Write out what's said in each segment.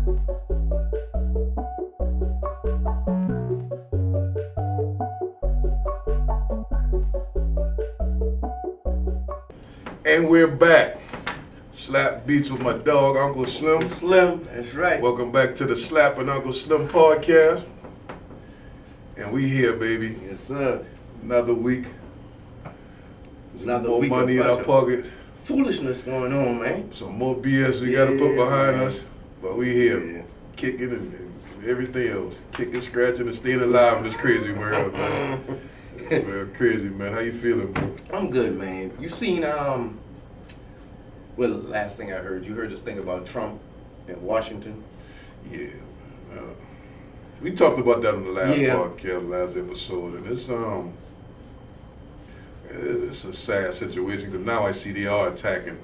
And we're back. Slap Beats with my dog, Uncle Slim. Slim, that's right. Welcome back to the Slap and Uncle Slim podcast. And we here, baby. Yes, sir. Another week. Another more week money in of our pocket. foolishness going on, man. Some more BS we gotta put behind man. us. But we here, kicking and everything else. Kicking, scratching, and staying alive in this crazy world, man. Real crazy, man. How you feeling, bro? I'm good, man. You seen, well, the last thing I heard, you heard this thing about Trump in Washington? Yeah. We talked about that on the last Yeah. podcast, last episode, and it's a sad situation because now I see they are attacking.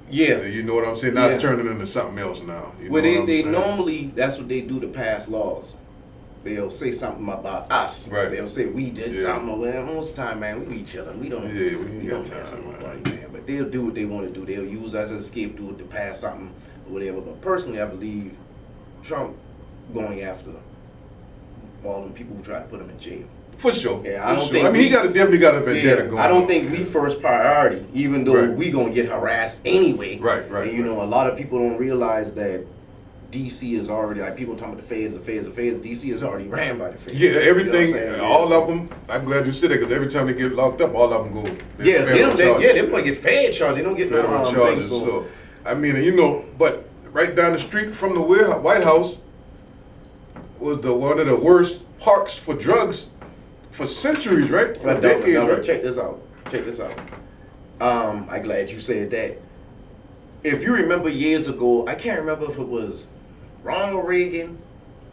Yeah. You know what I'm saying? Now it's turning into something else now. You Well, know what I'm they saying? normally, that's what they do to pass laws. They'll say something about us. Right. They'll say we did something. Well, most of the time, man, we be chilling. We don't ain't got mess time, with nobody, man. But they'll do what they want to do. They'll use us as a scapegoat to pass something or whatever. But personally, I believe Trump going after all them people who try to put him in jail. For sure. Yeah, I For don't sure. think I mean, he definitely got a vendetta going on. I don't think we first priority, even though Right. we gonna get harassed anyway. Right. And you know, a lot of people don't realize that DC is already, like people talking about the feds. DC is already ran by the feds. Yeah, everything, You know what I'm saying? all of them. I'm glad you said that because every time they get locked up, all of them go. Yeah, they probably get fed charged. They don't get federal no charges. So, I mean, you know, but right down the street from the White House was one of the worst parks for drugs for centuries, right? For decades, right? Check this out. I'm glad you said that. If you remember years ago, I can't remember if it was Ronald Reagan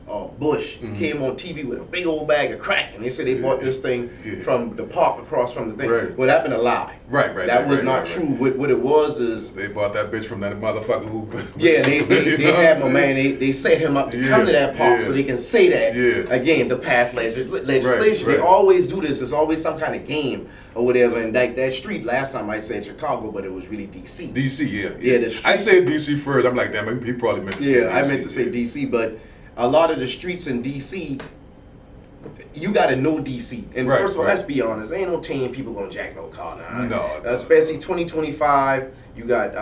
or Bush came on TV with a big old bag of crack, and they said they bought this thing from the park across from the thing. Right. Well, that been a lie. Right. That was not true. What it was is they bought that bitch from that motherfucker who. Yeah, they had my man. They set him up to come to that park so they can say that again to pass legislation. Right. They always do this. It's always some kind of game or whatever. And like that street last time I said Chicago, but it was really DC. DC, Yeah, the street. I said DC first. I'm like, damn, he probably meant to say DC. I meant to say DC, but a lot of the streets in DC, you got to know DC. And first of all, let's be honest, ain't no 10 people gonna jack no car now. No. Especially 2025, you got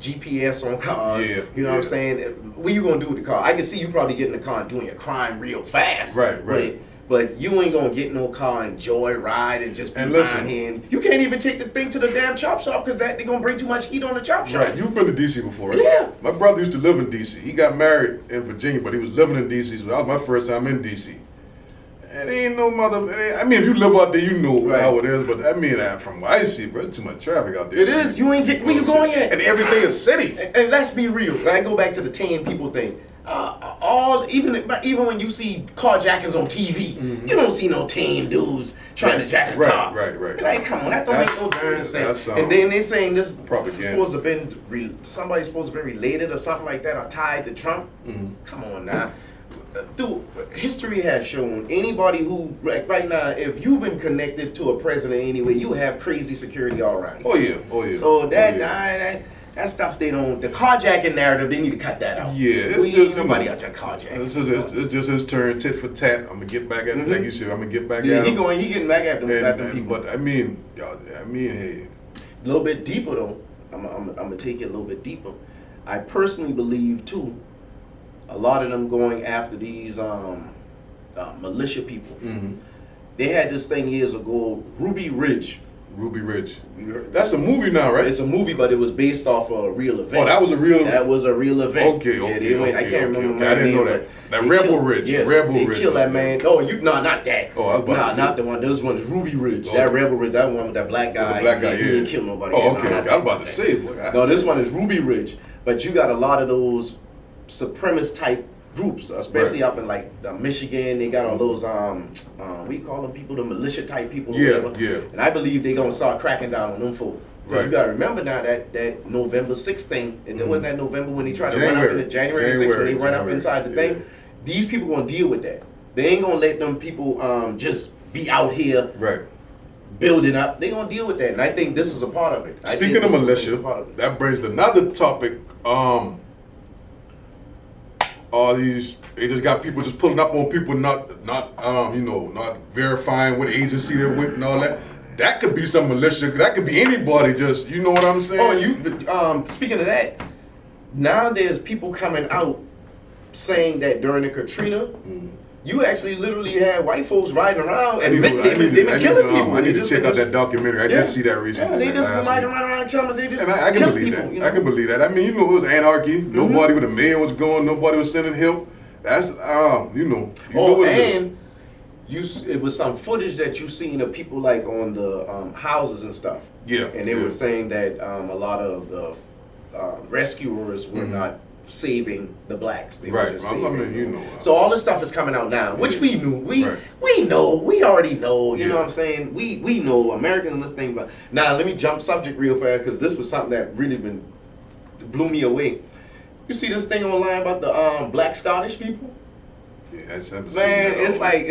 GPS on cars. Yeah, you know what I'm saying? What you gonna do with the car? I can see you probably getting the car and doing your crime real fast. Right. But you ain't gonna get no car and joyride and just be behind hand. You can't even take the thing to the damn chop shop because they're gonna bring too much heat on the chop shop. Right, you've been to DC before, right? Yeah. My brother used to live in DC. He got married in Virginia, but he was living in DC, so that was my first time in DC. And ain't no I mean, if you live out there, you know how it is, but I mean, from what I see, bro, there's too much traffic out there. It is. You ain't getting where you going at. And everything is city. And let's be real. I go back to the 10 people thing. Even when you see carjackers on TV, you don't see no 10 dudes trying to jack a car. Right. Like, come on, that don't make no darn sense. And then they saying this supposed to have been somebody's supposed to be related or something like that or tied to Trump. Come on now. Dude, history has shown anybody who right now, if you've been connected to a president anyway, you have crazy security all around you. Oh yeah. So that stuff they don't. The carjacking narrative, they need to cut that out. Yeah, we ain't nobody out there carjacking. It's just his turn, tit for tat. I'm gonna get back at him, like you said. I'm gonna get back at him. He getting back at them people. But I mean, hey, a little bit deeper though. I'm gonna take it a little bit deeper. I personally believe too. A lot of them going after these militia people. They had this thing years ago, Ruby Ridge. That's a movie now, right? It's a movie, but it was based off of a real event. Oh, that was a real event? That was a real event. Okay. I can't remember. I didn't know that. That Rebel Ridge. Yes, Rebel they Ridge. killed that man. Oh, not that. Oh, I was about to say. Not the one. This one is Ruby Ridge. Okay. That Rebel Ridge. That one with that black guy. The black guy, He didn't kill nobody. Oh, okay. I was about to say. No, this one is Ruby Ridge. But you got a lot of those supremacist type groups, especially up in like Michigan. They got all those we call them people, the militia type people. Yeah. And I believe they're gonna start cracking down on them folks. Because you gotta remember now that November 6th thing, and there wasn't that November when they tried to run up in the January 6th when they run up inside the thing. These people gonna deal with that. They ain't gonna let them people just be out here building up. They gonna deal with that, and I think this is a part of it. Speaking of militia, that brings another topic. all these, they just got people just pulling up on people not verifying what agency they're with and all that. That could be some militia. That could be anybody. Just, you know what I'm saying? Oh, speaking of that, now there's people coming out saying that during the Katrina, you actually literally had white folks riding around and they've been killing people. I need to check out that documentary. I did see that recently. Yeah, they just been riding around killing. They just I can believe people, that. You know? I can believe that. I mean, it was anarchy. Nobody with a mayor was going. Nobody was sending help. That's it was some footage that you seen of people like on the houses and stuff. Yeah. And they were saying that a lot of the rescuers were not saving the blacks. They were just saving. So all this stuff is coming out now, which we knew. We know. We already know. You know what I'm saying? We know Americans in this thing. But now let me jump subject real fast because this was something that really blew me away. You see this thing online about the black Scottish people? Yeah, man, it's like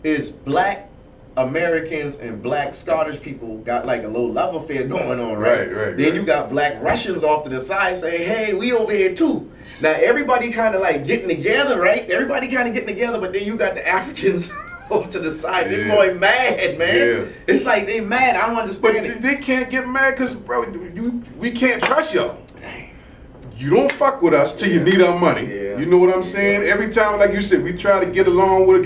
it's black Americans and black Scottish people got like a little love affair going on, right? Then you got black Russians off to the side saying, "Hey, we over here too." Now everybody kind of like getting together, right? Everybody kind of getting together, but then you got the Africans off to the side. They boy mad, man. Yeah. It's like they mad. I don't understand it. They can't get mad because, bro, we can't trust y'all. You don't fuck with us till you need our money. Yeah. You know what I'm saying? Every time, like you said, we try to get along, to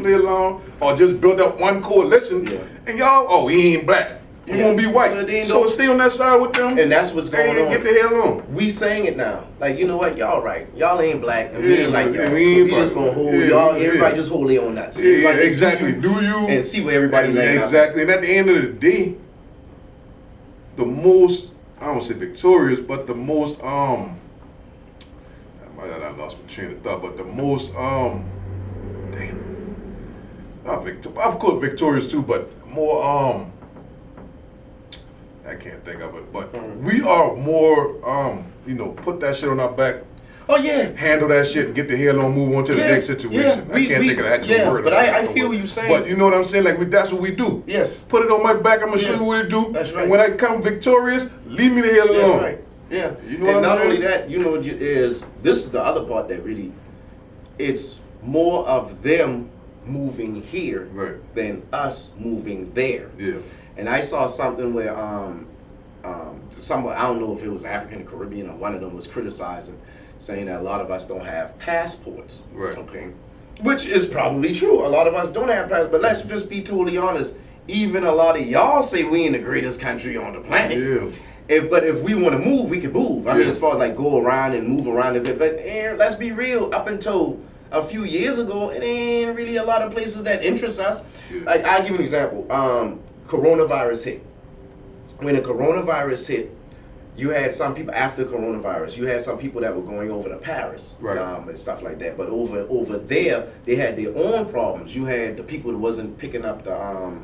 play along, or just build up one coalition. Yeah. And y'all, he ain't black. You won't be white. So stay on that side with them. And that's what's going on. Get the hell on. We saying it now. Like, you know what? Y'all right. Y'all ain't black. And we ain't like y'all. So we just going to hold y'all. Everybody just hold their own nuts. Yeah, exactly. Do you? And see where everybody lands. Exactly. And at the end of the day, the most, I don't say victorious, but the most, I lost my train of thought, but the most, of course victorious too, but more, I can't think of it, but we are more, put that shit on our back. Oh yeah. Handle that shit and get the hell on, move on to the next situation. I can't think of the actual word. But I feel what you're saying. But you know what I'm saying? Like that's what we do. Yes. Put it on my back. I'm gonna show you what to do. That's right. And when I come victorious, leave me the hell alone. That's right. Yeah. You know and not only that, this is the other part that really, it's more of them moving here than us moving there. Yeah. And I saw something where somebody, I don't know if it was African or Caribbean or one of them was criticizing, saying that a lot of us don't have passports. Right. Okay. Which is probably true. A lot of us don't have passports. But let's just be totally honest. Even a lot of y'all say we in the greatest country on the planet. Yeah. But if we want to move, we can move. I mean, as far as like go around and move around a bit. But let's be real. Up until a few years ago, it ain't really a lot of places that interest us. Yeah. Like, I'll give you an example. Coronavirus hit. When the coronavirus hit, you had some people after coronavirus. You had some people that were going over to Paris, and stuff like that. But over there, they had their own problems. You had the people that wasn't picking up the.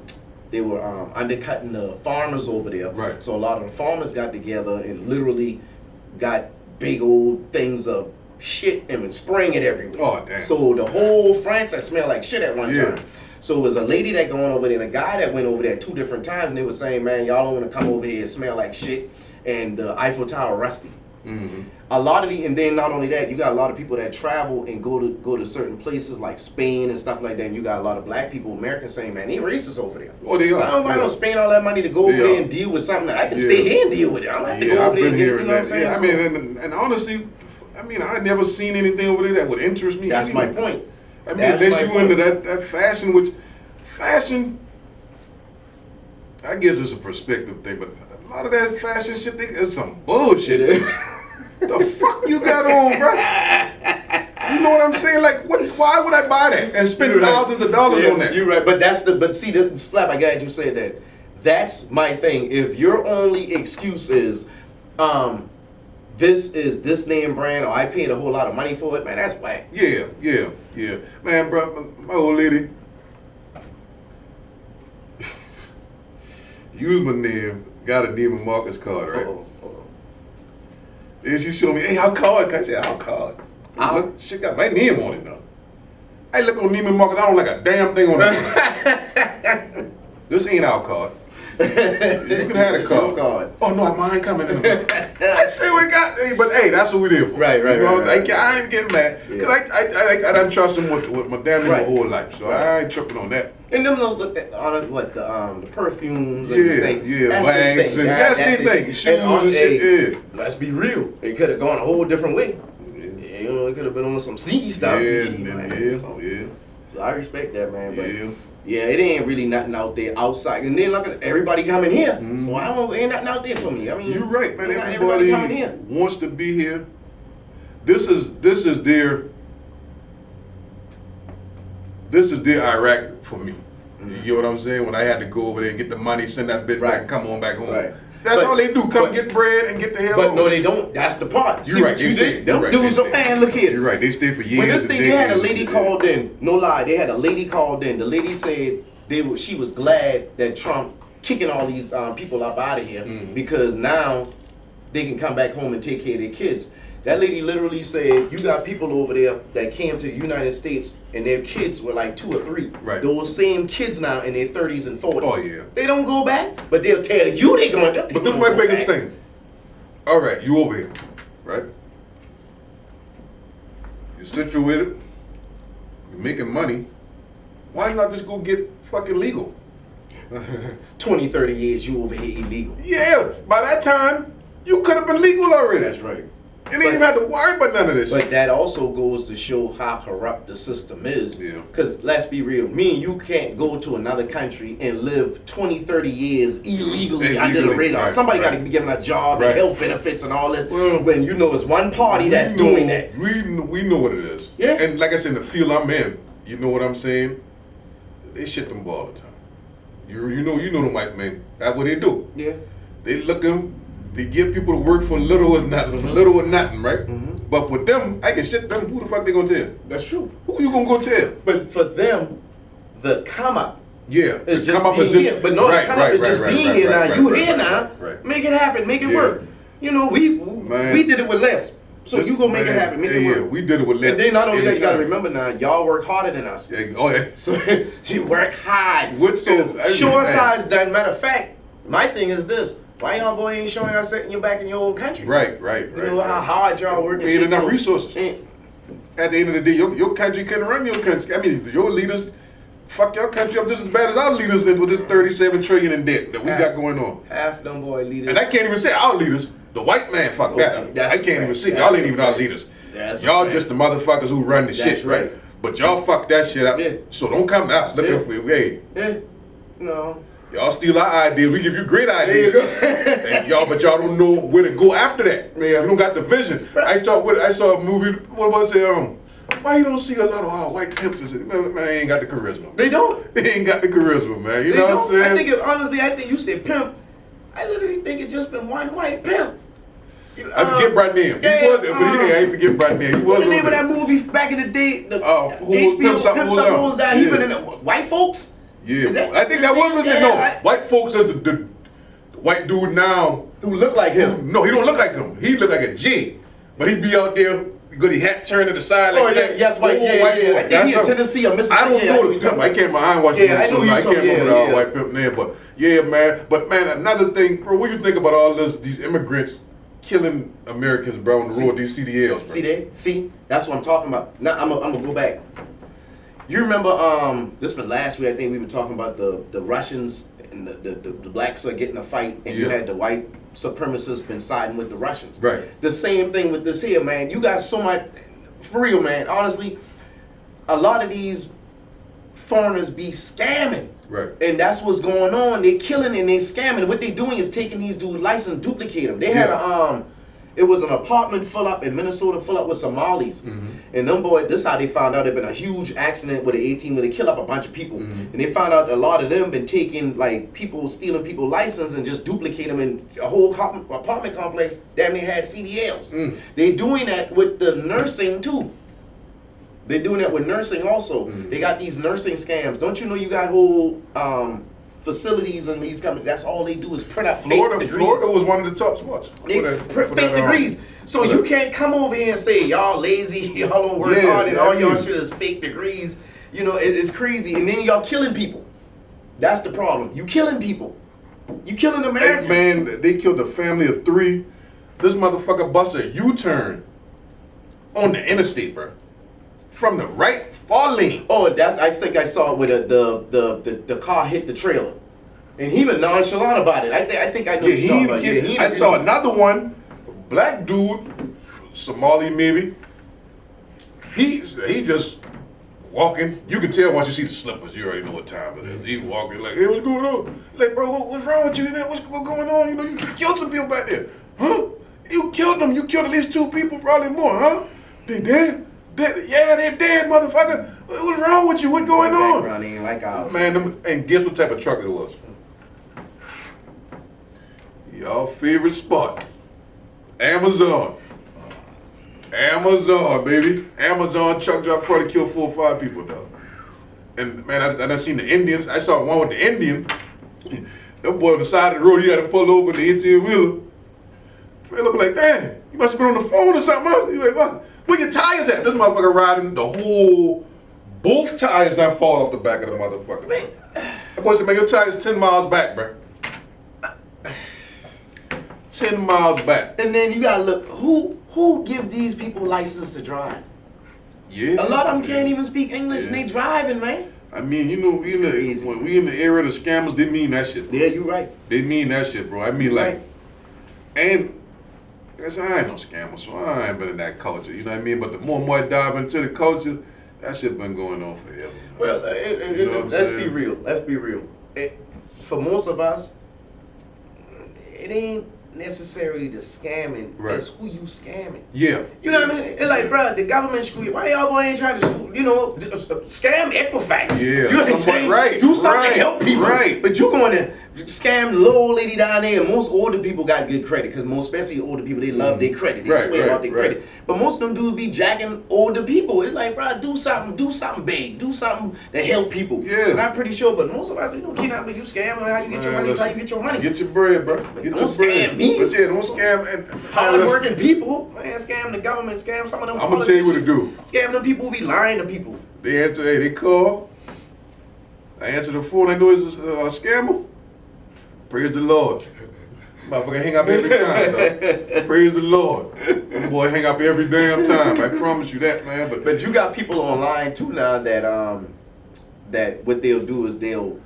They were undercutting the farmers over there. Right. So a lot of the farmers got together and literally got big old things of shit and was spraying it everywhere. Oh damn! So the whole France that smelled like shit at one time. So it was a lady that going over there and a guy that went over there 2 different times, and they were saying, "Man, y'all don't want to come over here and smell like shit." And the Eiffel Tower rusty. Mm-hmm. A lot of and then not only that, you got a lot of people that travel and go to certain places like Spain and stuff like that. And you got a lot of black people, Americans saying, "Man, they racist over there." Oh, they are. I don't spend all that money to go over there and deal with something that I can stay here and deal with it. I don't have to go over there and get it. You know what I'm saying? Yeah, I mean, and honestly, I never seen anything over there that would interest me. That's my point. I mean, unless you into that fashion, which fashion, I guess it's a perspective thing, but a lot of that fashion shit is some bullshit. The fuck you got on, bro? You know what I'm saying? Like, why would I buy that and spend thousands of dollars on that? You're right, but see the slap. I got you said that. That's my thing. If your only excuse is, this is this name brand, or I paid a whole lot of money for it, man, that's whack. Yeah. Man, bro, my old lady used my name, got a Neiman Marcus card, right? And she showed me, "Hey, I'll call it." I said, "I'll call it." Look, shit got my name on it now. I look on Neiman Marcus, I don't like a damn thing on it. This ain't our card. You can have a card. Oh no, mine coming in. I say we got, but hey, that's what we did for. Right. I ain't getting mad because I done trust him with my damn my whole life, so I ain't tripping on that. And them little the perfumes and the thing. That's bags and that's the thing. Shoes and shit. Let's be real. It could have gone a whole different way. You know, it could have been on some sneaky stuff. So I respect that, man. But yeah, it ain't really nothing out there outside. And then look at everybody coming here. Mm-hmm. Well, ain't nothing out there for me. I mean, you're right, man. Everybody coming here wants to be here. This is their Iraq for me. You get what I'm saying? When I had to go over there and get the money, send that bit back, and come on back home. Right. That's all they do. Come get bread and get the hell. But no, they don't. That's the part. You're right. You did. Them dudes are, man, look here. You're right. They stay for years. When this thing, they had a lady called in. No lie, they had a lady called in. The lady said she was glad that Trump kicking all these people up out of here because now they can come back home and take care of their kids. That lady literally said, you got people over there that came to the United States and their kids were like 2 or 3. Right. Those same kids now in their 30s and 40s. Oh, yeah. They don't go back, but they'll tell you they going to. But this is my biggest thing. All right, you over here, right? You're situated. You're making money. Why not just go get fucking legal? 20, 30 years, you over here illegal. Yeah, by that time, you could have been legal already. That's right. You didn't even have to worry about none of this. But that also goes to show how corrupt the system is. Yeah. Because let's be real, me and you can't go to another country and live 20, 30 years illegally under the radar. Somebody got to be given a job and health benefits and all this. Well, when you know it's one party that's doing that. We know what it is. Yeah. And like I said, in the field I'm in, you know what I'm saying? They shit them ball all the time. You know the white men. That's what they do. Yeah. They looking. They give people to work for little or nothing, right? Mm-hmm. But with them, I can shit them. Who the fuck they gonna tell? That's true. Who you gonna go tell? But for them, the come up. Yeah, it's just being here. But no, the come up is just being here now. You here now. Make it happen. Make it work. You know, we did it with less. So you gonna make it happen. Make it work. Yeah, we did it with less. And then not only that, you gotta remember now, y'all work harder than us. Oh yeah. So you work hard. Show us how it's done. Matter of fact, my thing is this. Why y'all boy ain't showing us setting your back in your own country? Right. You know how hard y'all work and shit. Ain't enough resources. At the end of the day, your country couldn't run your country. I mean, your leaders fuck your country up just as bad as our leaders with this 37 trillion in debt that we got going on. Half them boy leaders. And I can't even say our leaders. The white man fuck that up. I can't even say y'all ain't even our leaders. Y'all just the motherfuckers who run the shit, right? But y'all fuck that shit up. Yeah. So don't come to us looking for No. Y'all steal our ideas. We give you great ideas. And but y'all don't know where to go after that. Yeah. You don't got the vision. Right. I saw a movie. What was it? Why you don't see a lot of our white pimps? Man, they ain't got the charisma. They don't. They ain't got the charisma, man. You know what I'm saying? I think you said pimp. I literally think it just been one white pimp. I forget Brad name. He was it, but I ain't forget Brad name. He was the name of that movie back in the day? Who was Pimp Something Goes Down? He been in White Folks. Yeah, I think that was it. No, White Folks is the white dude now who look like him. No, he don't look like him. He look like a G, but he be out there. Got his hat turned to the side like that. Yes, white. Yeah. I think he in Tennessee or Mississippi. I don't know the pimp. I can't remember. I ain't watching I know you I can't remember the white pimp name, but yeah, man. But man, another thing, bro. What you think about all these immigrants killing Americans, bro, on the road? These CDLs, bro. See, that's what I'm talking about. Now I'm gonna go back. You remember this was last week? I think we were talking about the Russians and the blacks are getting a fight, and you had the white supremacists been siding with the Russians. Right. The same thing with this here, man. You got so much, for real, man. Honestly, a lot of these foreigners be scamming. Right. And that's what's going on. They're killing and they're scamming. What they're doing is taking these dudes' license, duplicate them. They had it was an apartment full up in Minnesota, full up with Somalis. Mm-hmm. And them boys, this is how they found out. There been a huge accident with an 18 where they kill up a bunch of people. Mm-hmm. And they found out a lot of them been taking, like, people stealing people's license and just duplicate them in a whole apartment complex. Damn, they had CDLs. Mm. They're doing that with the nursing too. They're doing that with nursing also. Mm. They got these nursing scams. Don't you know you got whole facilities and these companies? That's all they do is print out fake degrees. Florida was one of the top spots. They print fake degrees. So you can't come over here and say y'all lazy, y'all don't work hard, and all y'all shit is fake degrees. You know, it's crazy. And then y'all killing people. That's the problem. You killing people. You killing Americans. Hey, man, they killed a family of 3. This motherfucker busted a U-turn on the interstate, bro. From the right far lane. Oh, I think I saw it with the car hit the trailer. And he was nonchalant about it. I think I know what you're talking about. Yeah, I saw another one, black dude, Somali maybe. He just walking. You can tell once you see the slippers, you already know what time it is. He walking like, hey, what's going on? Like, bro, what's wrong with you, man? What's going on? You know, you killed some people back there. Huh? You killed them. You killed at least 2 people, probably more, huh? They dead? Yeah, they're dead, motherfucker. What's wrong with you? What's going on? Background ain't like ours. Man, and guess what type of truck it was? Y'all favorite spot. Amazon. Amazon, baby. Amazon truck drop probably killed 4 or 5 people, though. And man, I seen the Indians. I saw one with the Indian. That boy on the side of the road, he had to pull over the 18-wheeler. He looked like, damn, you must have been on the phone or something else. He's like, what? Where your tires at? This motherfucker riding the whole, both tires not fall off the back of the motherfucker. Man. That boy said, man, your tires 10 miles back, bro. 10 miles back. And then you gotta look, who give these people license to drive? Yeah. A lot of them can't even speak English and they driving, man. I mean, you know, when we in the era of the scammers, they mean that shit, bro. Yeah, you right. They mean that shit, bro. I mean, like, right. And guess I ain't no scammer, so I ain't been in that culture, you know what I mean? But the more and more I dive into the culture, that shit been going on forever. Well, let's be real. Let's be real. For most of us, it ain't necessarily the scamming. Right. It's who you scamming. Yeah. You know what I mean? It's like, bro, the government screw you. Why y'all boy ain't trying to screw, scam Equifax? Yeah. You know what I'm saying? Right. Do something to help people. Right. But you going to scam the little old lady down there. And most older people got good credit because especially older people, they love their credit. They swear about their credit. But most of them dudes be jacking older people. It's like, bro, do something big. Do something to help people. Yeah. And I'm pretty sure, but most of us, can't but you scam. How you get your money is how you get your money. Get your bread, bro. Get Don't your scam bread. me. But yeah, don't scam. Hard-working people, man, scam the government, scam some of them. I'm gonna tell you what to do. Scam them people who be lying to people. They answer, hey, they call. I answer the phone. I know it's a scammer. Praise the Lord. Motherfucker hang up every time, dog. Praise the Lord. That boy hang up every damn time. I promise you that, man. But you got people online too now that what they'll do is they'll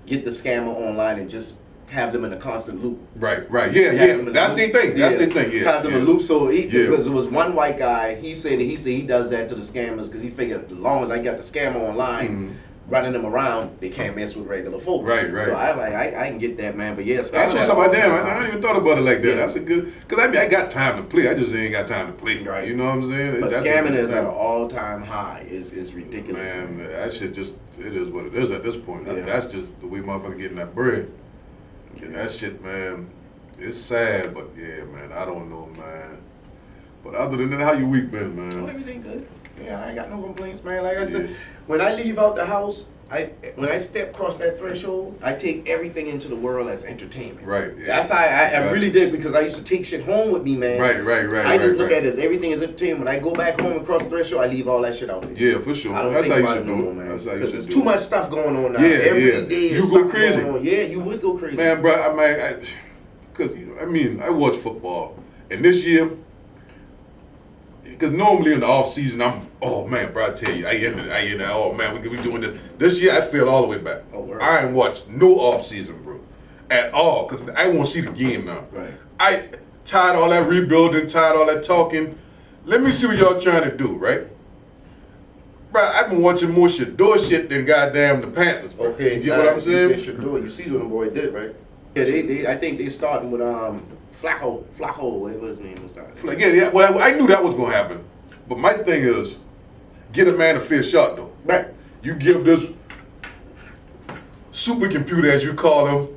get the scammer online and just have them in a constant loop. Right. Yeah. That's their thing. That's their thing. Yeah. Have them in a loop. So because it was one white guy, he said he does that to the scammers because he figured as long as I got the scammer online, running them around, they can't mess with regular folk. Right. So I can get that, man. But yeah, that's what's up. Damn, I ain't even thought about it like that. Yeah. That's a good, because I got time to play. I just ain't got time to play. Right. You know what I'm saying? But scamming is at an all-time high. It's ridiculous. Man, that shit just, it is what it is at this point. Yeah. That's just the way motherfucker getting that bread. And that shit, man, it's sad, but yeah, man, I don't know, man. But other than that, how your week been, man? Well, everything good. Yeah, I ain't got no complaints, man. Like I said, when I leave out the house, when I step across that threshold, I take everything into the world as entertainment. Right. Yeah. That's how I really did, because I used to take shit home with me, man. Right. I just look at it as everything is entertainment. When I go back home and cross the threshold, I leave all that shit out there. Yeah, for sure. I don't That's think how about you it should no do more, it. man. Because there's too much stuff going on now. Every day is you go crazy. Going on. Yeah, you would go crazy. Man, bro, I watch football, and this year, because normally in the off season, oh man, bro, I tell you, I end it. Oh man, we doing this. This year, I fell all the way back. Oh, I ain't watched no off season, bro, at all, because I want to see the game now. Right. I tired all that rebuilding, tired all that talking. Let me see what y'all trying to do, right? Bro, I've been watching more Shador shit than goddamn the Panthers, bro. Okay, you get what I'm saying? You Shador. You see what the boy did, right? Yeah, I think they starting with Flacco, whatever his name is. Yeah. Well, I knew that was gonna happen, but my thing is, get a man a fair shot though. Right. You give this supercomputer, as you call him,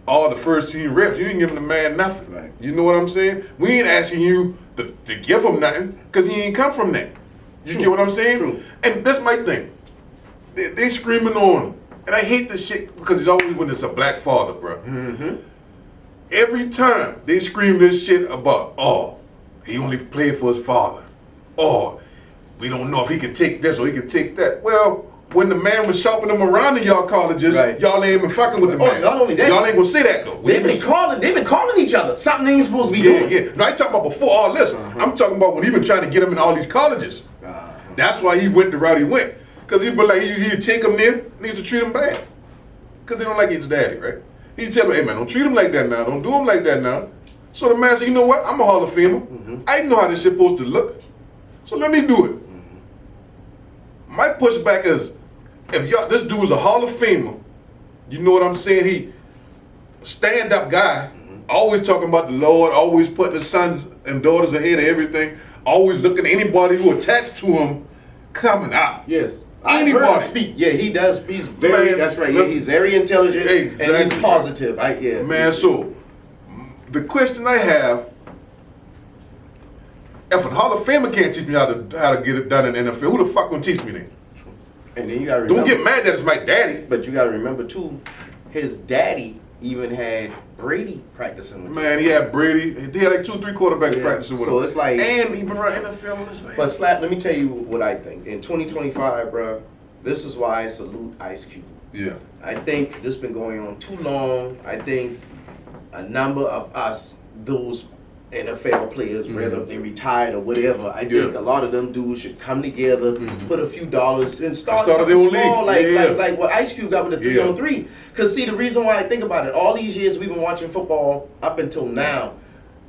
all the first team reps. You ain't giving the man nothing. Right. You know what I'm saying? We ain't asking you to give him nothing because he ain't come from that. You get what I'm saying? True. And that's my thing. They screaming on him. And I hate this shit because it's always when it's a black father, bro. Mm-hmm. Every time they scream this shit about, oh, he only played for his father. Oh, we don't know if he can take this or he can take that. Well, when the man was shopping them around in y'all colleges, y'all ain't even fucking with the man. Not only that, y'all ain't gonna say that though. They've been calling each other. Something they ain't supposed to be doing. Yeah. No, I ain't talking about before all this. I'm talking about when he been trying to get him in all these colleges. That's why he went the route he went. Cause he been like he'd take him there and he used to treat him bad. Cause they don't like his daddy, right? He'd tell him, hey man, don't treat him like that now. Don't do him like that now. So the man said, you know what? I'm a Hall of Famer. I know how this shit supposed to look. So let me do it. My pushback is, if y'all, this dude's a Hall of Famer, you know what I'm saying? He stand-up guy, always talking about the Lord, always putting his sons and daughters ahead of everything, always looking at anybody who attached to him coming out. Yes. Anybody. I heard him speak. Yeah, he does. He's very, man, that's right. Yeah, he's very intelligent and he's positive. Man, so the question I have, if a Hall of Famer can't teach me how to get it done in the NFL, who the fuck gonna teach me then? And then you gotta remember, don't get mad that it's my daddy. But you gotta remember too, his daddy even had Brady practicing with him. Man, he had Brady. He had like 2-3 quarterbacks practicing with him. So it's like, and he been around NFL on his way. But Slap, let me tell you what I think. In 2025, bro, this is why I salute Ice Cube. Yeah. I think this been going on too long. I think a number of us, those NFL players, whether they retired or whatever, I think a lot of them dudes should come together, put a few dollars, and start something small, like what Ice Cube got with the 3-on-3. Because see, the reason why I think about it, all these years we've been watching football up until now,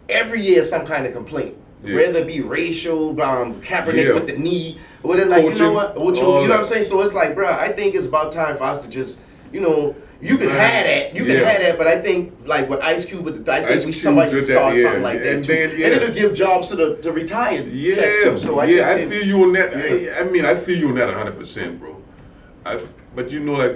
every year some kind of complaint. Whether it be racial, Kaepernick with the knee, or whatever, like, you know what, you know what I'm saying? So it's like, bro, I think it's about time for us to just, you know, you can have that, have that, but I think like with Ice Cube, I think somebody should start something like that too, and it'll give jobs to the retired cats too. So I feel you on that. I mean, I feel you on that 100%, bro. But you know, like,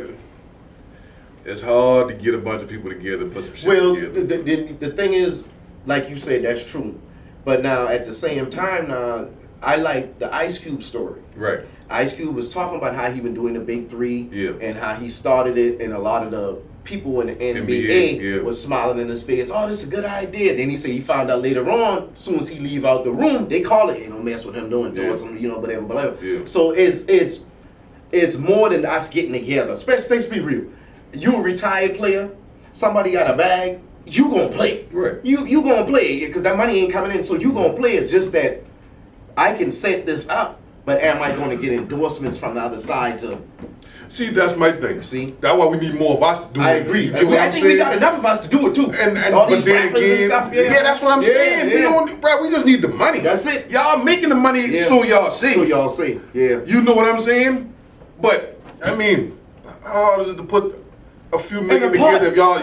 it's hard to get a bunch of people together, put some shit together. The thing is, like you said, that's true. But now at the same time, now I like the Ice Cube story. Right. Ice Cube was talking about how he been doing the Big Three and how he started it, and a lot of the people in the NBA was smiling in his face. Oh, this is a good idea. Then he said he found out later on, as soon as he leave out the room, they call it, don't mess with him, doing some, whatever. Yeah. So it's more than us getting together. Especially, let's be real. You a retired player, somebody got a bag, you gonna play. Right. You gonna play because that money ain't coming in, so you gonna play. It's just that I can set this up. But am I going to get endorsements from the other side to? See, that's my thing. See, that's why we need more of us to do it. I agree. I think we got enough of us to do it too. And all these rappers and stuff. Yeah, that's what I'm saying. We just need the money. That's it. Y'all making the money so y'all see. So y'all see. Yeah. You know what I'm saying? But I mean, how hard is it to put a few million together if y'all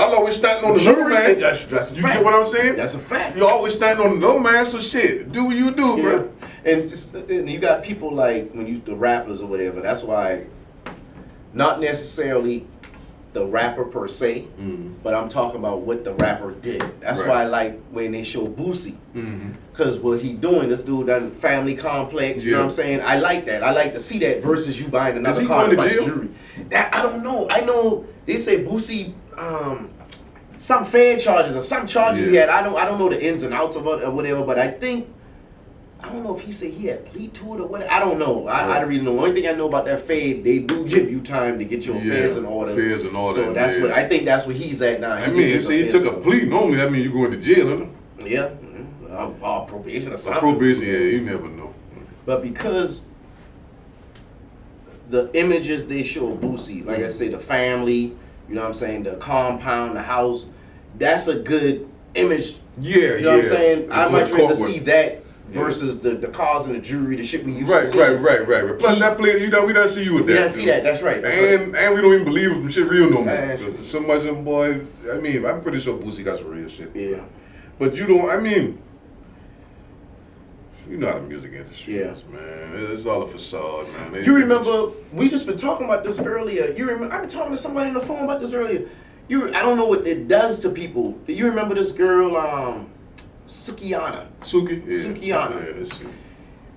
always standing on the little man? That's a fact. You get what I'm saying? That's a fact. You always standing on the little man, so shit. Do what you do, bro. And you got people like the rappers or whatever. That's why, not necessarily the rapper per se, but I'm talking about what the rapper did. That's why I like when they show Boosie, because what he doing, this dude done Family Complex. You know what I'm saying? I like that. I like to see that versus you buying another car and a bunch of jewelry. That I don't know. I know they say Boosie. Some fan charges or some charges he had. I don't know the ins and outs of it or whatever, but I don't know if he said he had plead to it or what. I don't know. I don't really know. The only thing I know about that fade, they do give you time to get your affairs in order. Affairs in order. So that's what I think. That's where he's at now. He took a plea. Normally, that means you going to jail, isn't it? Yeah, probation or something. Probation, you never know. But because the images they show Boosie, like I say, the family, you know what I'm saying, the compound, the house, that's a good image. Yeah, you know what I'm saying. I'd much rather see that. Versus the cars and the jewelry, the shit we used to see. Right. Plus that play, we don't see you with that. We don't see that. That's right. And we don't even believe some shit real no more. So much of them boys. I mean, I'm pretty sure Boosie got some real shit. Yeah. But you don't. I mean, you know how the music industry is, man. It's all a facade, man. You remember? We just been talking about this earlier. You remember? I've been talking to somebody on the phone about this earlier. I don't know what it does to people. Do you remember this girl? Sukiana. Sukiana. Yeah,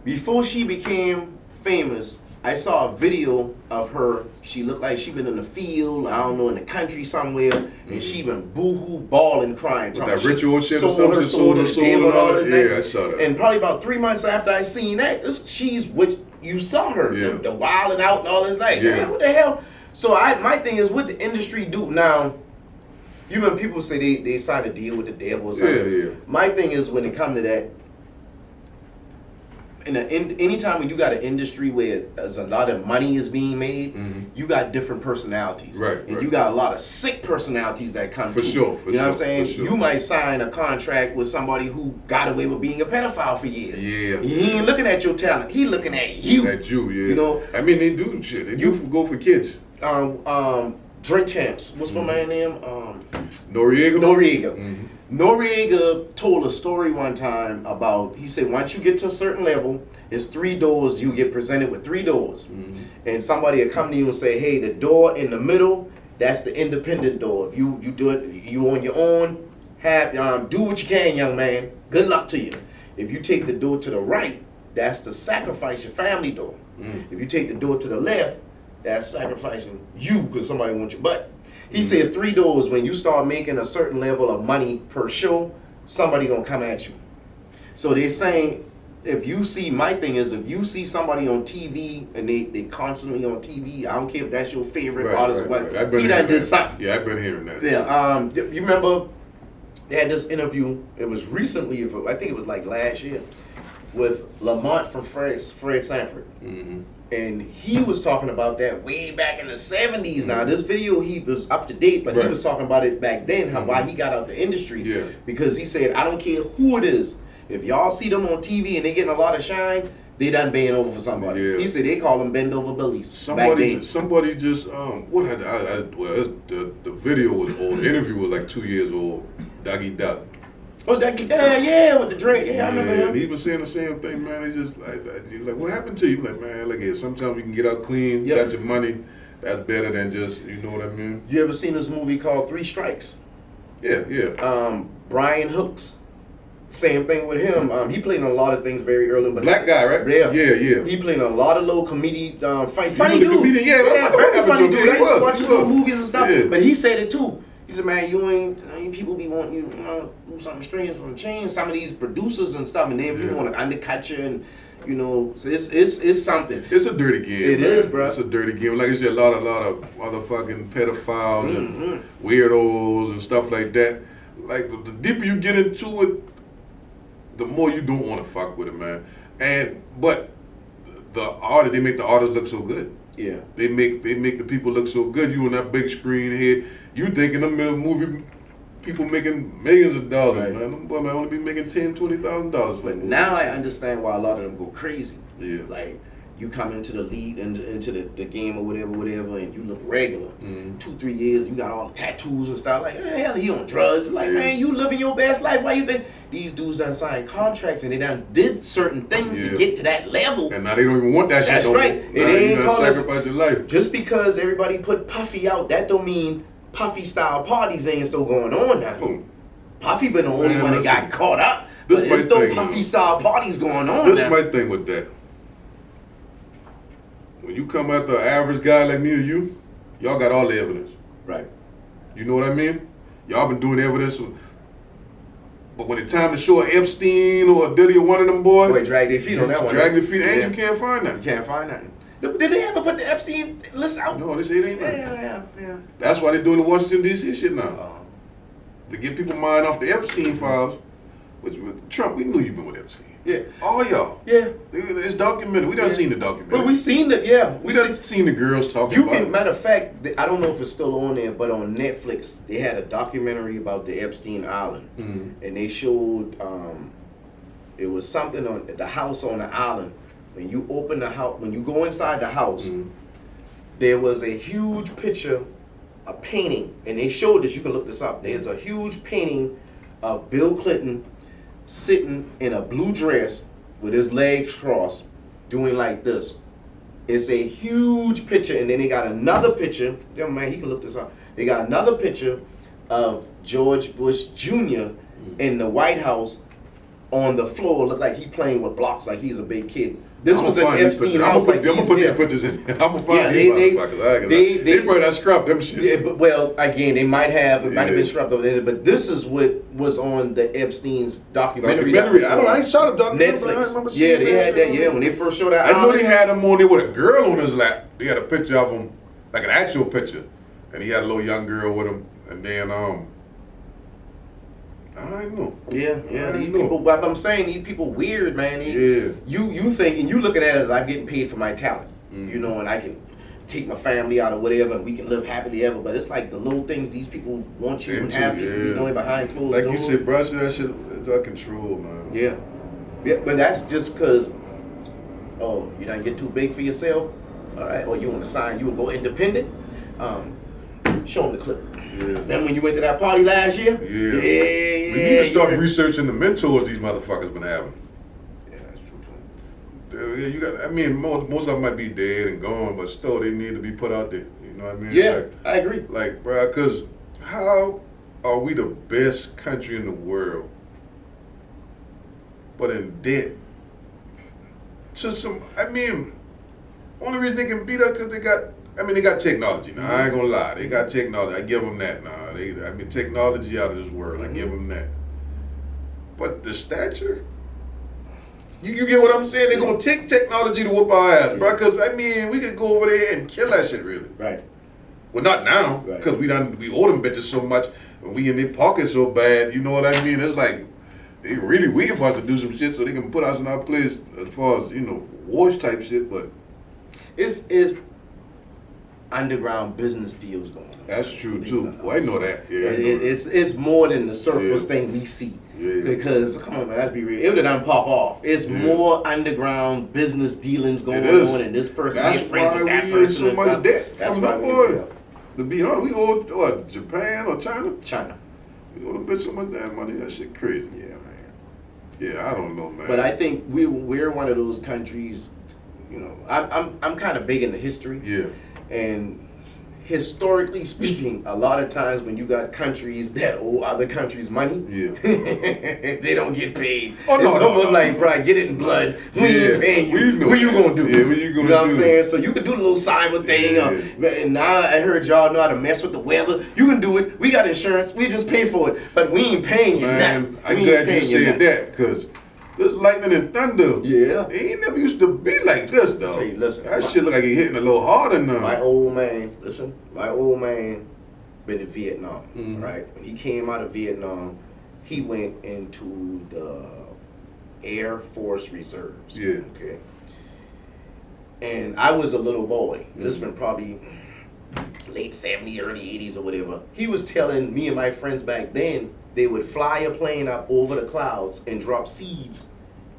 before she became famous, I saw a video of her. She looked like she been in the field, I don't know, in the country somewhere, and she been boo-hoo, bawling, crying. With that ritual shit or something? Sold her soul to the devil and all this. Yeah, I saw that. And probably about 3 months after I seen that, she's with you saw her, Yeah. the wilding out and all this. Like, man, what the hell? So my thing is, what the industry do now? You know, people say they signed a deal with the devil or something. Yeah. My thing is, when it comes to that, anytime when you got an industry where there's a lot of money is being made, you got different personalities. Right. And you got a lot of sick personalities that come for through. sure. You know what I'm saying? Sure. You might sign a contract with somebody who got away with being a pedophile for years. Yeah. He ain't looking at your talent. He looking at you. At you, yeah. You know? I mean, they do shit. They go for kids. Drink Champs. What's my man's name? Noriega. Noriega told a story one time about, he said, once you get to a certain level, it's 3 doors, you get presented with 3 doors. And somebody will come to you and say, hey, the door in the middle, that's the independent door. If you do it, you on your own, do what you can, young man. Good luck to you. If you take the door to the right, that's the sacrifice your family door. If you take the door to the left, that's sacrificing you because somebody wants you. But he says 3 doors. When you start making a certain level of money per show, somebody gonna come at you. So they're saying, if you see, my thing is, if you see somebody on TV and they constantly on TV, I don't care if that's your favorite artist or whatever, he done did something. Yeah, I've been hearing that. Yeah. You remember they had this interview? It was recently, I think it was like last year, with Lamont from Fred Sanford. And he was talking about that way back in the 70s. Now, this video, he was up to date, but he was talking about it back then, why he got out the industry. Yeah. Because he said, I don't care who it is. If y'all see them on TV and they getting a lot of shine, they done bend over for somebody. Yeah. He said they call them bend over billies. Somebody just the video was old. The interview was like 2 years old. Doggy Duck. Oh, that yeah, with the Drake. Yeah, I remember him. He was saying the same thing, man. They just like, what happened to you? Like, man, look here. Sometimes you can get out clean, got your money. That's better than just, you know what I mean? You ever seen this movie called 3 Strikes? Yeah. Brian Hooks. Same thing with him. He played in a lot of things very early. But black guy, right? Yeah. He played in a lot of little funny dude. Comedian, very funny dude. I used to watch his little movies and stuff. Yeah. But he said it too. He said, man, people be wanting you to do something strange from the chain. Some of these producers and stuff, and then people want to undercut you, and so it's something. It's a dirty game. It is, bro. It's a dirty game. Like you said, a lot of motherfucking pedophiles and weirdos and stuff like that. Like the deeper you get into it, the more you don't want to fuck with it, man. But they make the artists look so good. Yeah. They make the people look so good. You on that big screen head. You thinking them movie people making millions of dollars, man. Them boy might only be making $10,000-$20,000. But now I understand why a lot of them go crazy. Yeah. Like you come into the lead into the game or whatever, and you look regular. 2-3 years, you got all the tattoos and stuff. Like, hell, you on drugs? Like, man, you living your best life. Why you think these dudes done signed contracts and they done did certain things to get to that level? And now they don't even want that shit. That's right. And they ain't sacrifice your life. Just because everybody put Puffy out, that don't mean Puffy style parties ain't still going on now. Boom. Puffy been the only one that got caught up. But there's still Puffy style parties going on. This is my thing with that. When you come after an average guy like me or you, y'all got all the evidence. Right. You know what I mean? Y'all been doing evidence. But when it's time to show an Epstein or a Diddy or one of them boys, boy, drag their feet on that one. Drag their feet, and you can't find nothing. You can't find nothing. Did they ever put the Epstein list out? No, they say it ain't nothing. Yeah. That's why they're doing the Washington, D.C. shit now. To get people mind off the Epstein files, which with Trump, we knew you been with Epstein. Yeah. All y'all. Yeah. It's documented. We done seen the documentary. But we seen it, yeah. We done seen the girls talking about it. Matter of fact, I don't know if it's still on there, but on Netflix, they had a documentary about the Epstein Island. And they showed, it was something on the house on the island. When you open the house, when you go inside the house, there was a huge picture, a painting, and they showed this, you can look this up. There's a huge painting of Bill Clinton sitting in a blue dress with his legs crossed, doing like this. It's a huge picture, and then they got another picture. Yeah, man, he can look this up. They got another picture of George Bush Jr. in the White House on the floor. Looked like he playing with blocks, like he's a big kid. This was in Epstein house. I'm gonna put these pictures in there. I'm gonna find these motherfuckers. They probably not scrubbed them shit. Yeah, but, well, again, they might have been scrubbed over there, but this is what was on the Epstein's documentary. I saw the documentary. Netflix. Yeah, they had that. Yeah, when they first showed that. I know they had him on there with a girl on his lap. They had a picture of him, like an actual picture, and he had a little young girl with him, and then I know. Yeah. These people, but I'm saying these people weird, man. You think, and you looking at it as I'm getting paid for my talent, you know, and I can take my family out or whatever, and we can live happily ever. But it's like the little things these people want you and have you be doing behind closed doors. Like you said, bro, that shit is out of control, man. Yeah, but that's just because, you don't get too big for yourself, all right? Or you want to sign, you want to go independent. Show them the clip. Yeah. Then when you went to that party last year, we need to start researching the mentors these motherfuckers been having. Yeah, that's true too. You got. I mean, most of them might be dead and gone, but still they need to be put out there. You know what I mean? Yeah, I agree. Like, bro, because how are we the best country in the world, but in debt to some? I mean, only reason they can beat us because they got technology. Now, I ain't gonna lie. They got technology. I give them that now. Technology out of this world. I give them that. But the stature, you get what I'm saying? They're gonna take technology to whoop our ass, bro. Because, we could go over there and kill that shit, really. Right. Well, not now, because we owe them bitches so much, and we in their pockets so bad, you know what I mean? It's like, they really waiting for us to do some shit so they can put us in our place as far as, wars type shit, but... It's underground business deals going on. That's true too. Well, I know that. Yeah, it's more than the surface thing we see. Yeah. Because come on, man, let's be real. It would not pop off. It's more underground business dealings going on, and this person is friends with that person. So much debt. That's why to be honest, we owe Japan or China. We owe them bitch so much damn money. That shit crazy. Yeah, man. Yeah, I don't know, man. But I think we're one of those countries. I'm kind of big into history. Yeah. And historically speaking, a lot of times when you got countries that owe other countries money, they don't get paid. It's almost like, bro, get it in blood. We ain't paying you. What you gonna do? Yeah, what you gonna do? You know what I'm saying? So you can do the little cyber thing. And now I heard y'all know how to mess with the weather. You can do it. We got insurance. We just pay for it. But we ain't paying you nothing. I'm glad you said that, because this lightning and thunder. Yeah. It ain't never used to be like this, though. Hey, listen. That shit look like he hitting a little harder now. My old man been in Vietnam, right? When he came out of Vietnam, he went into the Air Force Reserves. Yeah. Okay. And I was a little boy. This been probably late 70s, early 80s or whatever. He was telling me and my friends back then, they would fly a plane up over the clouds and drop seeds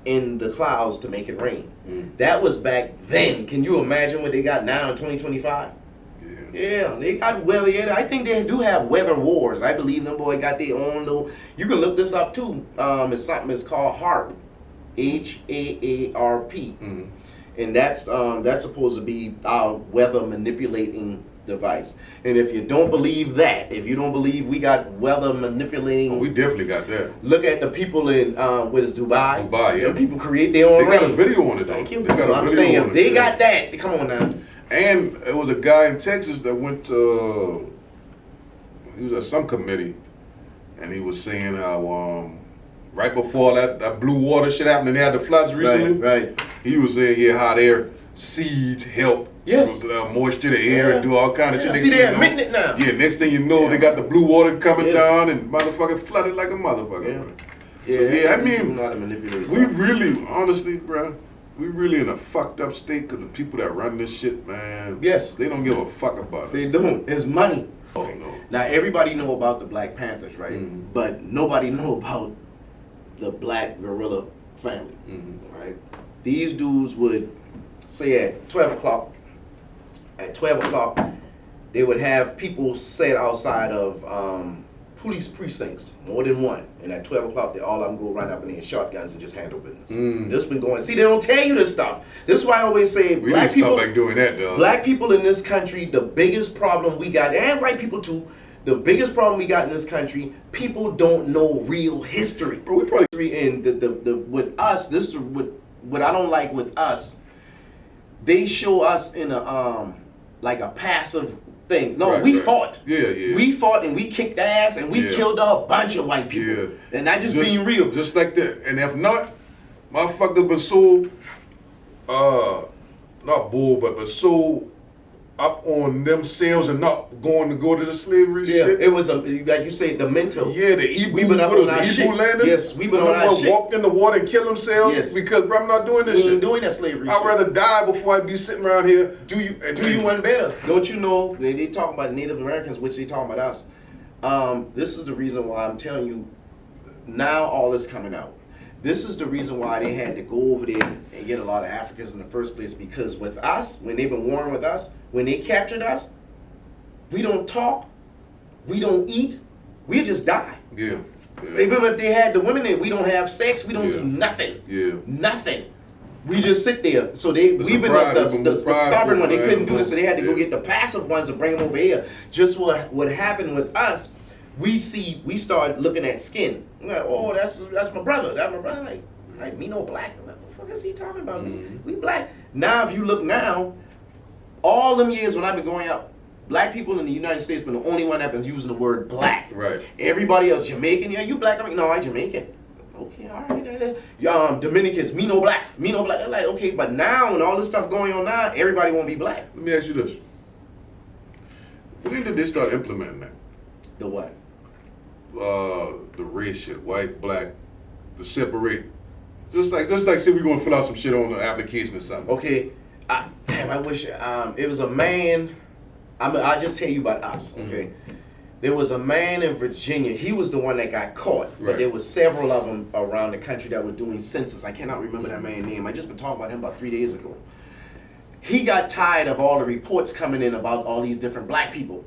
in the clouds to make it rain. That was back then. Can you imagine what they got now in 2025? Yeah, they got weather. Yeah, I think they do have weather wars. I believe them boy got their own little. You can look this up too. It's called HAARP, HAARP, and that's supposed to be our weather manipulating device. And if you don't believe that, if you don't believe we got weather manipulating, we definitely got that. Look at the people in what is Dubai? Dubai, yeah. Them people create their own rain. They got a video on it though. Thank you. So I'm saying they got that. Come on now. And it was a guy in Texas that went to, he was at some committee, and he was saying how right before that blue water shit happened and they had the floods recently, right. He was saying how their seeds help moisture the air and do all kind of shit. See, they're admitting it now. Yeah, next thing you know, they got the blue water coming down and motherfucking flooded like a motherfucker. So we really, honestly, bro, we really in a fucked up state because the people that run this shit, man. Yes. They don't give a fuck about it. They don't. It's money. Oh, no. Now, everybody know about the Black Panthers, right? But nobody know about the Black Guerrilla family, right? These dudes would say at 12 o'clock, they would have people set outside of police precincts, more than one. And at 12 o'clock, they all of them go run up in there in shotguns and just handle business. This been going. See, they don't tell you this stuff. This is why I always say we black people. Like doing that, though. Black people in this country, the biggest problem we got, and white people too. The biggest problem we got in this country, people don't know real history. Bro, we probably and the with us, this is what what I don't like with us, they show us in a like a passive thing. No, we fought. Yeah. We fought and we kicked ass and we killed a bunch of white people. Yeah. And not just being real. Just like that. And if not, motherfucker been so not bull, but so up on themselves and not going to go to the slavery shit. It was like you say, the mental. Yeah, the Igbo, we been up on our shit. Landers. Yes, we been on our shit. Walked in the water and killed themselves because bro, I'm not doing this shit. Ain't doing that slavery I'd rather die before I be sitting around here. Do you one better? Don't you know they talk about Native Americans, which they talk about us. This is the reason why I'm telling you now all is coming out. This is the reason why they had to go over there and get a lot of Africans in the first place, because with us, when they've been warring with us, when they captured us, we don't talk, we don't eat, we just die. Yeah. Even if they had the women there, we don't have sex, we don't do nothing. Yeah. Nothing. We just sit there. So we've been the stubborn one. They couldn't do this, so they had to go get the passive ones and bring them over here. Just what happened with us, we start looking at skin. Like, oh, that's my brother. That's my brother. Like me no black. What the fuck is he talking about? We black. Now, if you look now, all them years when I've been growing up, black people in the United States been the only one that been using the word black. Right. Everybody else, Jamaican, yeah, you black? No, I'm Jamaican. Okay, all right. Dominicans, me no black. I'm like, okay, but now when all this stuff going on now, everybody won't be black. Let me ask you this. When did they start implementing that? The what? The race shit, white, black, to separate. Just like say we're gonna fill out some shit on the application or something. Okay, I wish it was a man. I'll just tell you about us. Okay, there was a man in Virginia. He was the one that got caught, but there was several of them around the country that were doing census. I cannot remember that man's name. I just been talking about him about 3 days ago. He got tired of all the reports coming in about all these different black people.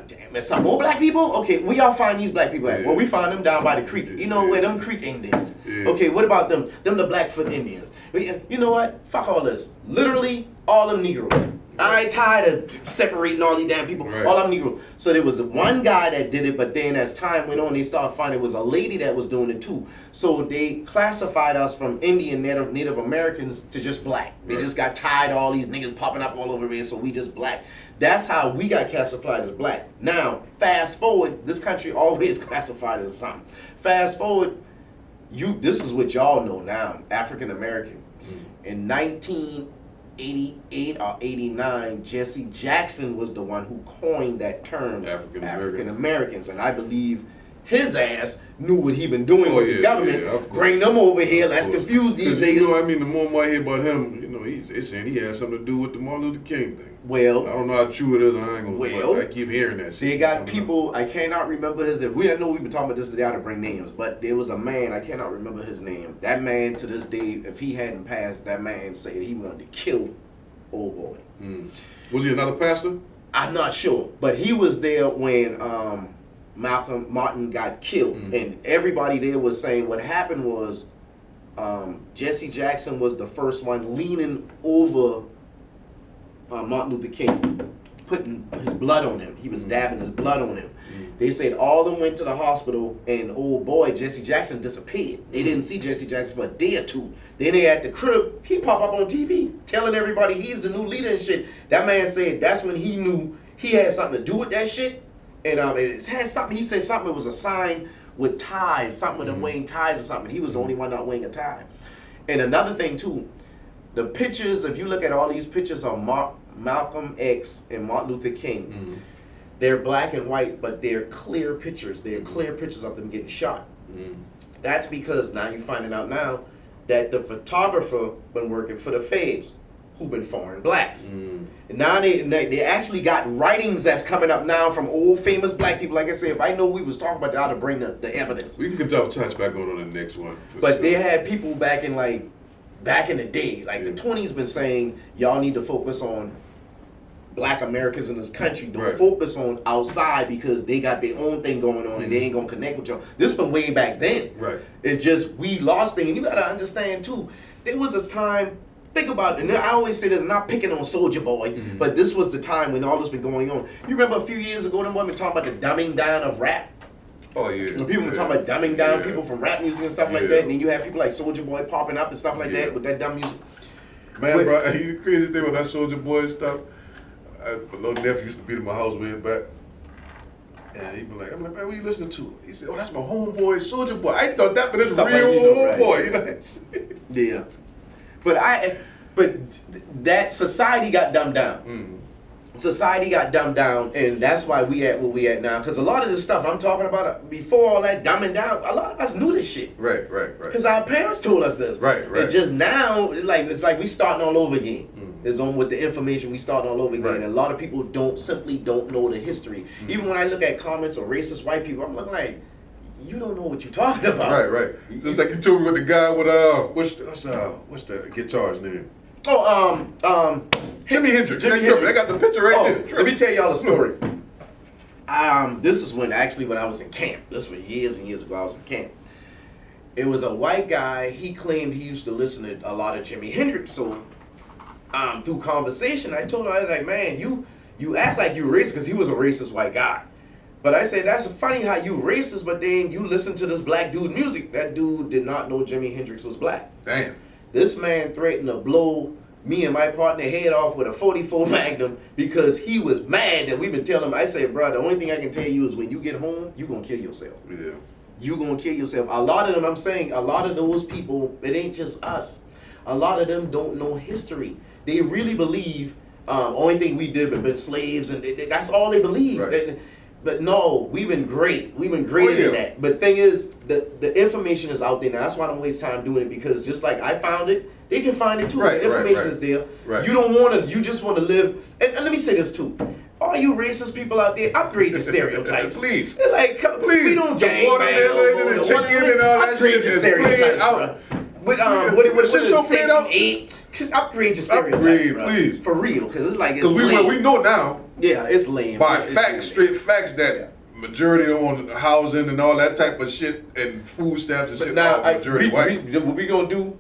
Damn, there's some more black people? Okay, where y'all find these black people at? Well, we found them down by the creek. You know where them creek Indians? Okay, what about them? Them the Blackfoot Indians. You know what? Fuck all this. Literally, all them Negroes. I ain't tired of separating all these damn people. All them Negroes. So there was one guy that did it, but then as time went on, they started finding it was a lady that was doing it too. So they classified us from Indian, Native Americans to just black. They just got tired of all these niggas popping up all over here, so we just black. That's how we got classified as black. Now, fast forward, this country always classified as something. Fast forward, this is what y'all know now, African American. In 1988 or 89, Jesse Jackson was the one who coined that term, African Americans. And I believe his ass knew what he been doing with the government. Bring them over here, let's confuse these niggas. You know, I mean, the more I hear about him, you know, he's saying he had something to do with the Martin Luther King thing. Well, I don't know how true it is. I ain't gonna. I keep hearing that shit. They got people. I cannot remember his name. I know we've been talking about this today. How to bring names, but there was a man. I cannot remember his name. That man to this day, if he hadn't passed, that man said he wanted to kill old boy. Was he another pastor? I'm not sure, but he was there when Martin got killed, and everybody there was saying what happened was Jesse Jackson was the first one leaning over Martin Luther King, putting his blood on him. He was dabbing his blood on him. They said all of them went to the hospital, and old boy Jesse Jackson disappeared. They didn't see Jesse Jackson for a day or two. Then they at the crib, he pop up on TV telling everybody he's the new leader and shit. That man said that's when he knew he had something to do with that shit. And it had something. He said something. It was a sign with ties, something with them wearing ties or something. He was the only one not wearing a tie. And another thing too, the pictures. If you look at all these pictures of Malcolm X and Martin Luther King, they're black and white, but they're clear pictures. They're clear pictures of them getting shot. That's because now you're finding out now that the photographer been working for the feds, who been foreign blacks. And now they actually got writings that's coming up now from old famous black people. Like I said, if I know we was talking about how to bring the evidence. We can touch back on the next one. But they had people back in the day, like the 20s, been saying y'all need to focus on black Americans in this country. Don't focus on outside because they got their own thing going on and they ain't gonna connect with y'all. This been way back then. It's just we lost things, and you gotta understand too. There was a time. Think about it. And I always say this, not picking on Soulja Boy, but this was the time when all this been going on. You remember a few years ago, them women talking about the dumbing down of rap? Oh yeah. When people were talking about dumbing down people from rap music and stuff like that, and then you have people like Soulja Boy popping up and stuff like that with that dumb music. Man, bro, the crazy thing with that Soulja Boy stuff, my little nephew used to be in my house way back. And he'd be like, I'm like, man, what you listening to? He said, oh, that's my homeboy, Soulja Boy. I thought that, but it's real homeboy. You know? Yeah. But that society got dumbed down. Mm-hmm. Society got dumbed down, and that's why we at where we at now. Because a lot of the stuff I'm talking about, before all that dumbing down, a lot of us knew this shit. Right. Because our parents told us this. Right. And just now, it's like we starting all over again. Mm-hmm. It's on with the information, we starting all over again. Right. And a lot of people simply don't know the history. Mm-hmm. Even when I look at comments of racist white people, I'm looking like, you don't know what you're talking about. Right. Just like you told me with the guy with what's the guitar's name? Oh, Jimi Hendrix. Jimi Hendrix. I got the picture right there. Let me tell y'all a story. This is when I was in camp. This was years and years ago. I was in camp. It was a white guy. He claimed he used to listen to a lot of Jimi Hendrix. So, through conversation, I told him, I was like, man, you act like you racist, because he was a racist white guy. But I said, that's funny how you racist, but then you listen to this black dude music. That dude did not know Jimi Hendrix was black. Damn. This man threatened to blow me and my partner head off with a 44 Magnum because he was mad that we've been telling him. I said, bro, the only thing I can tell you is when you get home, you're going to kill yourself. Yeah. You're going to kill yourself. A lot of them, I'm saying, a lot of those people, it ain't just us. A lot of them don't know history. They really believe only thing we did was been slaves, and that's all they believe. Right. But no, we've been great. We've been greater than that. But thing is, the information is out there now. That's why I don't waste time doing it, because just like I found it, they can find it too. Right, the information right. is there. Right. You don't want to. You just want to live. And let me say this too. All you racist people out there, upgrade your stereotypes. Please. They're like, Please. we don't gang bang no more. Chicken and all that upgrade shit your is stereotypes, out. What is so Section 8? Upgrade your stereotypes, Upgrade, bro. please. For real, because it's like, Because we know now, yeah, it's lame. by It's facts, lame. straight facts, that majority on housing and all that type of shit and food stamps and But shit. now, Majority white. what we gonna do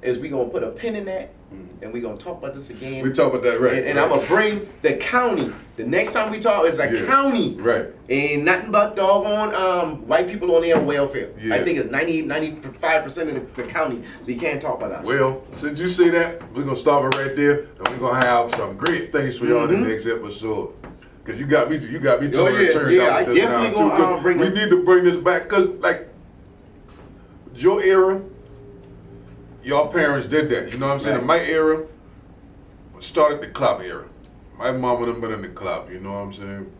is we gonna put a pin in that, and we gonna talk about this again. We talk about that, right? And I'm gonna bring the county. The next time we talk is a county. Right. Ain't nothing but doggone white people on their welfare. Yeah. I think it's 95% of the county, so you can't talk about us. Well, since you say that, we're gonna stop it right there, and we're gonna have some great things for y'all in the next episode. Cause you got me turned I out with this definitely now too. gonna bring we need to bring this back, cause like your era, your parents did that. You know what I'm saying? Right. In my era, started the club era. My mama done been in the club. You know what I'm saying?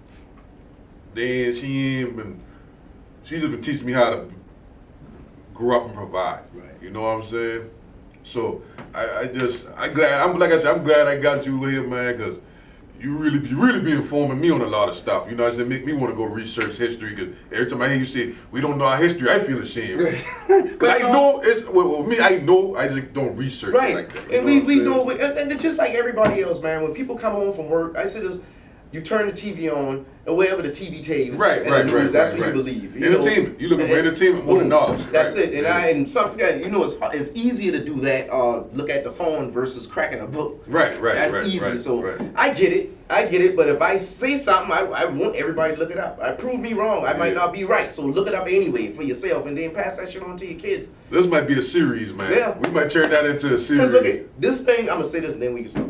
Then she's just been teaching me how to grow up and provide. Right. You know what I'm saying? So I'm glad I got you here, man, because you really be informing me on a lot of stuff. You know what I'm saying? Make me want to go research history, because every time I hear you say we don't know our history, I feel ashamed. But I know it's with me. I know, I just don't research it like that. And we know, and it's just like everybody else, man. When people come home from work, I say this: you turn the TV on, and wherever the TV tell you, that's what you believe. Entertainment. You looking for entertainment more than knowledge. That's it. And it's easier to do that. Look at the phone versus cracking a book. Right. That's easy. I get it. But if I say something, I want everybody to look it up. Prove me wrong. I might not be right. So look it up anyway for yourself, and then pass that shit on to your kids. This might be a series, man. Yeah. We might turn that into a series. Because look at this thing. I'm gonna say this, and then we can stop.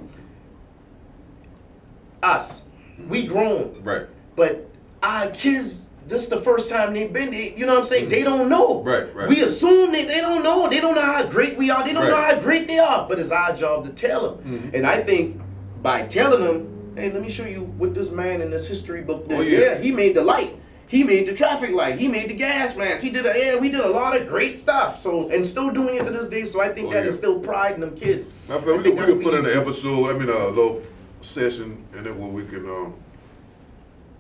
Us. We grown. Right. But our kids, this is the first time they've been there. You know what I'm saying? They don't know. Right. We assume that they don't know. They don't know how great we are. They don't know Right. how great they are. But it's our job to tell them. And I think by telling them, hey, let me show you what this man in this history book did. Oh, yeah. He made the light. He made the traffic light. He made the gas mask. We did a lot of great stuff. So, and still doing it to this day. So I think that is still pride in them kids. Matter of fact, we can put in an episode, a little session, and then where we can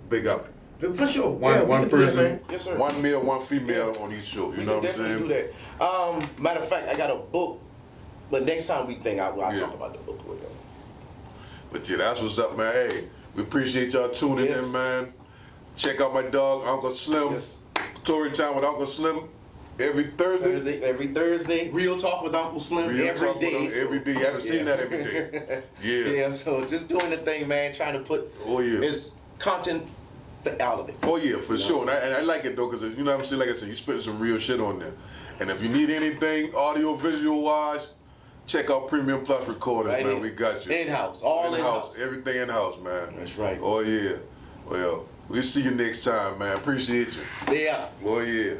big up. For sure. One person, yes, sir. one male, one female on each show. You know what I'm saying? We can definitely do that. Matter of fact, I got a book, but next time we think I'll talk about the book with them. But yeah, that's what's up, man. Hey, we appreciate y'all tuning in, man. Check out my dog, Uncle Slim. Yes. Story time with Uncle Slim every Thursday. Every Thursday. Real talk with Uncle Slim every day. Every day. You haven't seen that every day. Yeah. Yeah, so just doing the thing, man. Trying to put this content out of it. Oh yeah, for sure. And I like it though, because you know what I'm saying. Like I said, you spit some real shit on there. And if you need anything audio visual wise, check out Premium Plus Recorders, right, man. We got you. In-house, all in-house. Everything in-house, man. That's right. Oh yeah. Well, we'll see you next time, man. Appreciate you. Stay out. Oh yeah.